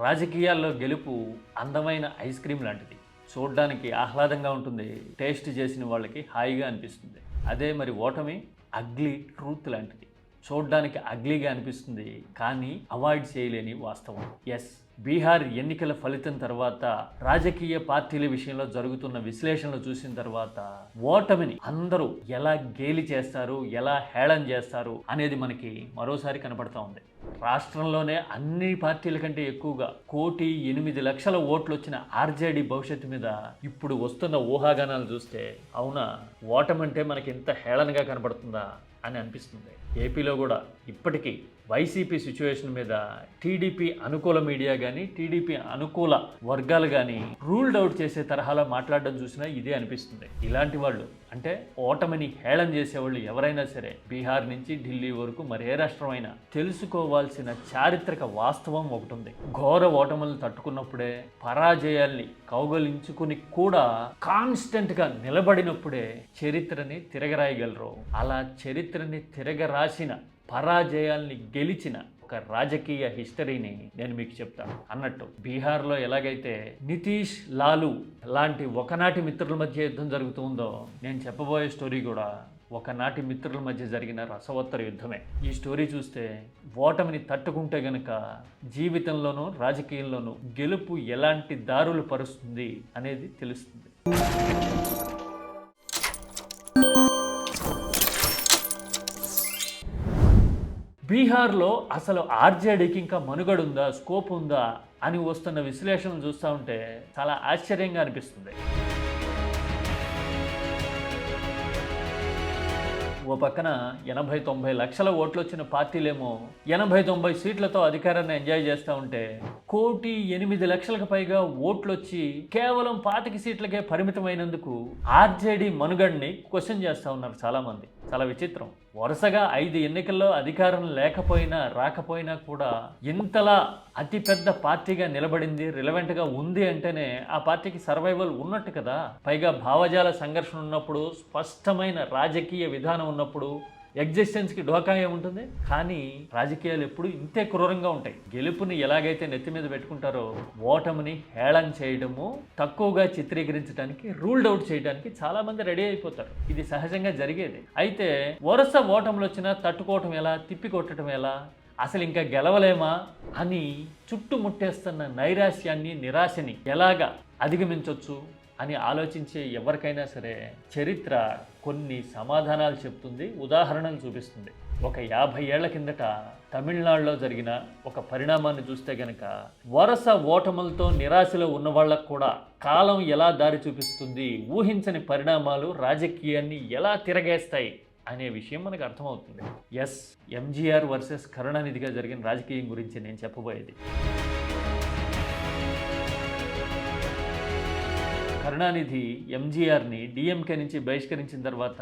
రాజకీయాల్లో గెలుపు అందమైన ఐస్ క్రీమ్ లాంటిది. చూడ్డానికి ఆహ్లాదంగా ఉంటుంది, టేస్ట్ చేసిన వాళ్ళకి హాయిగా అనిపిస్తుంది. అదే మరి ఓటమి అగ్లీ ట్రూత్ లాంటిది. చూడ్డానికి అగ్లీగా అనిపిస్తుంది, కానీ అవాయిడ్ చేయలేని వాస్తవం. ఎస్, బీహార్ ఎన్నికల ఫలితం తర్వాత రాజకీయ పార్టీల విషయంలో జరుగుతున్న విశ్లేషణలు చూసిన తర్వాత ఓటమిని అందరూ ఎలా గేలి చేస్తారు, ఎలా హేళన చేస్తారు అనేది మనకి మరోసారి కనపడతా ఉంది. రాష్ట్రంలోనే అన్ని పార్టీల కంటే ఎక్కువగా 1,08,00,000 ఓట్లు వచ్చిన ఆర్జేడీ భవిష్యత్తు మీద ఇప్పుడు వస్తున్న ఊహాగానాలు చూస్తే అవునా, ఓటమంటే మనకి ఇంత హేళనగా కనపడుతుందా అని అనిపిస్తుంది. ఏపీలో కూడా ఇప్పటికీ వైసీపీ సిచ్యువేషన్ మీద టీడీపీ అనుకూల మీడియా కానీ టీడీపీ అనుకూల వర్గాలు కానీ రూల్డ్ అవుట్ చేసే తరహాలో మాట్లాడడం చూసినా ఇదే అనిపిస్తుంది. ఇలాంటి వాళ్ళు అంటే ఓటమిని హేళన చేసేవాళ్ళు ఎవరైనా సరే బీహార్ నుంచి ఢిల్లీ వరకు మరే రాష్ట్రం అయినా తెలుసుకోవాల్సిన చారిత్రక వాస్తవం ఒకటి ఉంది. ఘోర ఓటములను తట్టుకున్నప్పుడే, పరాజయాల్ని కౌగలించుకుని కూడా కాన్స్టెంట్గా నిలబడినప్పుడే చరిత్రని తిరగరాయగలరు. అలా చరిత్రని తిరగరాసిన, పరాజయాల్ని గెలిచిన ఒక రాజకీయ హిస్టరీని నేను మీకు చెప్తాను. అన్నట్టు బీహార్లో ఎలాగైతే నితీష్, లాలు లాంటి ఒకనాటి మిత్రుల మధ్య యుద్ధం జరుగుతుందో, నేను చెప్పబోయే స్టోరీ కూడా ఒకనాటి మిత్రుల మధ్య జరిగిన రసవత్తర యుద్ధమే. ఈ స్టోరీ చూస్తే ఓటమిని తట్టుకుంటే గనక జీవితంలోనూ రాజకీయంలోనూ గెలుపు ఎలాంటి దారులు పరుస్తుంది అనేది తెలుస్తుంది. బీహార్లో అసలు ఆర్జేడీకి ఇంకా మనుగడుందా, స్కోప్ ఉందా అని వస్తున్న విశ్లేషణలు చూస్తూ ఉంటే చాలా ఆశ్చర్యంగా అనిపిస్తుంది. ఓ పక్కన 80-90 లక్షల ఓట్లు వచ్చిన పార్టీలేమో 80-90 సీట్లతో అధికారాన్ని ఎంజాయ్ చేస్తూ ఉంటే 1,08,00,000కు పైగా ఓట్లు వచ్చి కేవలం 25 సీట్లకే పరిమితమైనందుకు ఆర్జేడీ మనుగడని క్వశ్చన్ చేస్తూ ఉన్నారు చాలామంది. చాలా విచిత్రం. వరుసగా 5 ఎన్నికల్లో అధికారం లేకపోయినా రాకపోయినా కూడా ఇంతలా అతిపెద్ద పార్టీగా నిలబడింది, రిలవెంట్గా ఉంది అంటేనే ఆ పార్టీకి సర్వైవల్ ఉన్నట్టు కదా. పైగా భావజాల సంఘర్షణ ఉన్నప్పుడు, స్పష్టమైన రాజకీయ విధానం ఉన్నప్పుడు ఎగ్జిస్టెన్స్కి ఢోకా ఏముంటుంది. కానీ రాజకీయాలు ఎప్పుడు ఇంతే క్రూరంగా ఉంటాయి. గెలుపుని ఎలాగైతే నెత్తి మీద పెట్టుకుంటారో ఓటమిని హేళన చేయడము, తక్కువగా చిత్రీకరించడానికి, రూల్డ్ అవుట్ చేయడానికి చాలా మంది రెడీ అయిపోతారు. ఇది సహజంగా జరిగేది. అయితే వరుస ఓటములు వచ్చినా తట్టుకోవటం ఎలా, తిప్పికొట్టడం ఎలా, అసలు ఇంకా గెలవలేమా అని చుట్టుముట్టేస్తున్న నైరాశ్యాన్ని, నిరాశని ఎలాగా అధిగమించవచ్చు అని ఆలోచించే ఎవరికైనా సరే చరిత్ర కొన్ని సమాధానాలు చెప్తుంది, ఉదాహరణలు చూపిస్తుంది. ఒక 50 ఏళ్ల కిందట తమిళనాడులో జరిగిన ఒక పరిణామాన్ని చూస్తే గనక వరుస ఓటములతో నిరాశలో ఉన్న వాళ్ళకు కూడా కాలం ఎలా దారి చూపిస్తుంది, ఊహించని పరిణామాలు రాజకీయాన్ని ఎలా తిరగేస్తాయి అనే విషయం మనకు అర్థమవుతుంది. ఎస్, ఎంజీఆర్ వర్సెస్ కరుణానిధిగా జరిగిన రాజకీయం గురించి నేను చెప్పబోయేది. కరుణానిధి ఎంజీఆర్ని డిఎంకే నుంచి బహిష్కరించిన తర్వాత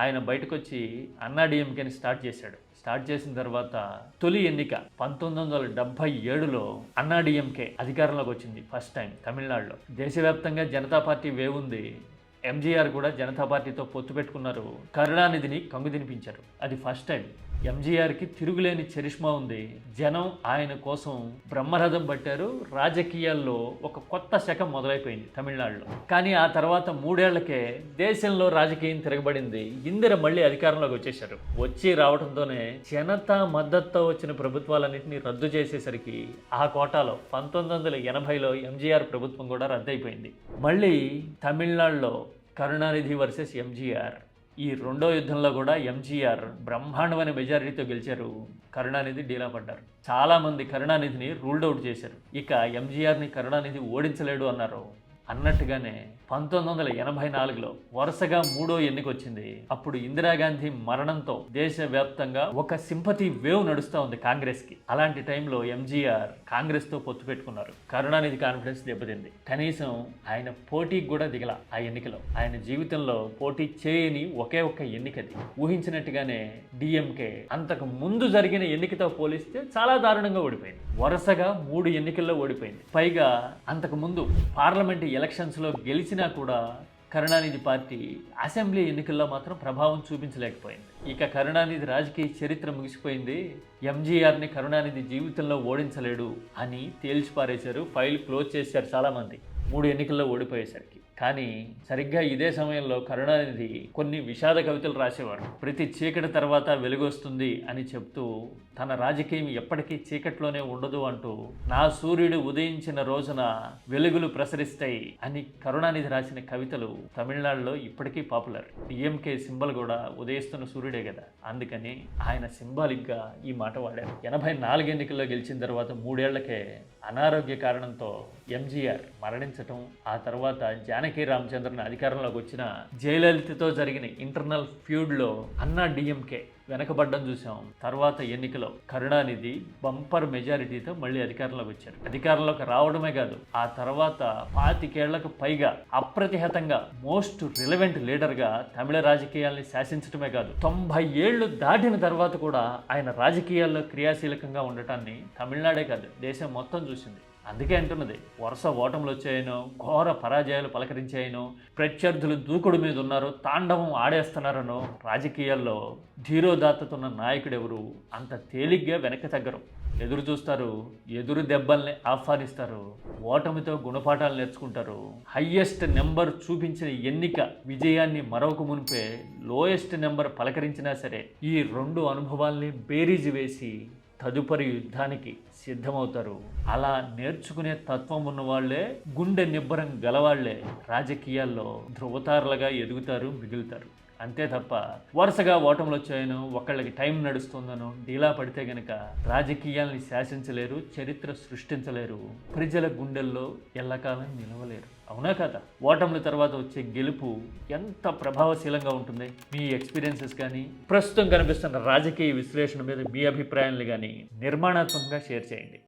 ఆయన బయటకు వచ్చి అన్నా డిఎంకేని స్టార్ట్ చేశాడు. స్టార్ట్ చేసిన తర్వాత తొలి ఎన్నిక 1977లో అన్నా డిఎంకే అధికారంలోకి వచ్చింది. ఫస్ట్ టైం తమిళనాడులో. దేశవ్యాప్తంగా జనతా పార్టీ వేవ్ ఉంది. ఎంజీఆర్ కూడా జనతా పార్టీతో పొత్తు పెట్టుకున్నారు. కరుణానిధిని కంగు తినిపించారు. అది ఫస్ట్ టైం. ఎంజీఆర్కి తిరుగులేని చరిష్మా ఉంది. జనం ఆయన కోసం బ్రహ్మరథం పట్టారు. రాజకీయాల్లో ఒక కొత్త శకం మొదలైపోయింది తమిళనాడులో. కానీ ఆ తర్వాత 3 ఏళ్లకే దేశంలో రాజకీయం తిరగబడింది. ఇందిర మళ్ళీ అధికారంలోకి వచ్చేశారు. వచ్చి రావడంతోనే జనతా మద్దతుతో వచ్చిన ప్రభుత్వాలన్నింటినీ రద్దు చేసేసరికి ఆ కోటాలో 1980లో ఎంజీఆర్ ప్రభుత్వం కూడా రద్దయిపోయింది. మళ్ళీ తమిళనాడులో కరుణానిధి వర్సెస్ ఎంజీఆర్. ఈ రెండో యుద్ధంలో కూడా ఎంజీఆర్ బ్రహ్మాండమైన మెజారిటీతో గెలిచారు. కరుణానిధి డీలా పడ్డారు. చాలామంది కరుణానిధిని రూల్డ్ అవుట్ చేశారు. ఇక ఎంజీఆర్ని కరుణానిధి ఓడించలేడు అన్నారు. అన్నట్టుగానే 1984లో వరుసగా 3వ ఎన్నిక వచ్చింది. అప్పుడు ఇందిరాగాంధీ మరణంతో దేశవ్యాప్తంగా ఒక సింపతి వేవ్ నడుస్తూ ఉంది కాంగ్రెస్కి. అలాంటి టైంలో ఎంజీఆర్ కాంగ్రెస్తో పొత్తు పెట్టుకున్నారు. కరుణానిధి కాన్ఫిడెన్స్ దెబ్బతింది. కనీసం ఆయన పోటీకి కూడా దిగల. ఆ ఎన్నికలో ఆయన జీవితంలో పోటీ చేయని ఒకే ఒక్క ఎన్నికది. ఊహించినట్టుగానే డిఎంకే అంతకు ముందు జరిగిన ఎన్నికతో పోలిస్తే చాలా దారుణంగా ఓడిపోయింది. వరుసగా 3 ఎన్నికల్లో ఓడిపోయింది. పైగా అంతకు ముందు పార్లమెంట్ ఎలక్షన్స్లో గెలిచినా కూడా కరుణానిధి పార్టీ అసెంబ్లీ ఎన్నికల్లో మాత్రం ప్రభావం చూపించలేకపోయింది. ఇక కరుణానిధి రాజకీయ చరిత్ర ముగిసిపోయింది, ఎంజీఆర్ని కరుణానిధి జీవితంలో ఓడించలేడు అని తేల్చిపారేశారు, ఫైల్ క్లోజ్ చేశారు చాలామంది 3 ఎన్నికల్లో ఓడిపోయేసరికి. కానీ సరిగ్గా ఇదే సమయంలో కరుణానిధి కొన్ని విషాద కవితలు రాసేవారు. ప్రతి చీకటి తర్వాత వెలుగొస్తుంది అని చెప్తూ తన రాజకీయం ఎప్పటికీ చీకట్లోనే ఉండదు అంటూ, నా సూర్యుడు ఉదయించిన రోజున వెలుగులు ప్రసరిస్తాయి అని కరుణానిధి రాసిన కవితలు తమిళనాడులో ఇప్పటికీ పాపులర్. డిఎంకే సింబల్ కూడా ఉదయిస్తున్న సూర్యుడే కదా, అందుకని ఆయన సింబాలిక్గా ఈ మాట వాడారు. 84 ఎన్నికల్లో గెలిచిన తర్వాత 3 ఏళ్లకే అనారోగ్య కారణంతో ఎంజీఆర్ మరణించటం, ఆ తర్వాత జానకి రామచంద్రన్ అధికారంలోకి వచ్చిన జయలలితతో జరిగిన ఇంటర్నల్ ఫ్యూడ్లో అన్నా డిఎంకే వెనకబడ్డం చూసాం. తర్వాత ఎన్నికలో కరుణానిధి బంపర్ మెజారిటీతో మళ్ళీ అధికారంలోకి వచ్చారు. అధికారంలోకి రావడమే కాదు, ఆ తర్వాత 25 ఏళ్లకు పైగా అప్రతిహతంగా మోస్ట్ రిలవెంట్ లీడర్గా తమిళ రాజకీయాల్ని శాసించడమే కాదు, 90 ఏళ్లు దాటిన తర్వాత కూడా ఆయన రాజకీయాల్లో క్రియాశీలకంగా ఉండటాన్ని తమిళనాడే కాదు దేశం మొత్తం చూసింది. అందుకే అంటున్నది, వరుస ఓటములు వచ్చాయనో, ఘోర పరాజయాలు పలకరించాయనో, ప్రత్యర్థులు దూకుడు మీద ఉన్నారో, తాండవం ఆడేస్తున్నారనో, రాజకీయాల్లో ధీరోదాత్తతున్న నాయకుడు ఎవరు అంత తేలిగ్గా వెనక్కి తగ్గరు. ఎదురు చూస్తారు, ఎదురు దెబ్బల్ని ఆహ్వానిస్తారు, ఓటమితో గుణపాఠాలు నేర్చుకుంటారు. హయ్యెస్ట్ నెంబర్ చూపించిన ఎన్నిక విజయాన్ని మరొక మునిపే లోయెస్ట్ నెంబర్ పలకరించినా సరే ఈ 2 అనుభవాల్ని బేరీజు వేసి తదుపరి యుద్ధానికి సిద్ధమవుతారు. అలా నేర్చుకునే తత్వం ఉన్నవాళ్లే, గుండె నిబ్బరం గలవాళ్లే రాజకీయాల్లో ధృవతారులుగా ఎదుగుతారు, మిగులుతారు. అంతే తప్ప వరుసగా ఓటములు వచ్చాయనో, ఒకళ్ళకి టైం నడుస్తుందనో డీలా పడితే గనక రాజకీయాల్ని శాసించలేరు, చరిత్ర సృష్టించలేరు, ప్రజల గుండెల్లో ఎల్లకాలం నిలవలేరు. అవునా కదా? ఓటముల తర్వాత వచ్చే గెలుపు ఎంత ప్రభావశీలంగా ఉంటుంది? మీ ఎక్స్పీరియన్సెస్ కానీ, ప్రస్తుతం కనిపిస్తున్న రాజకీయ విశ్లేషణ మీద మీ అభిప్రాయాలు కానీ నిర్మాణాత్మకంగా షేర్ చేయండి.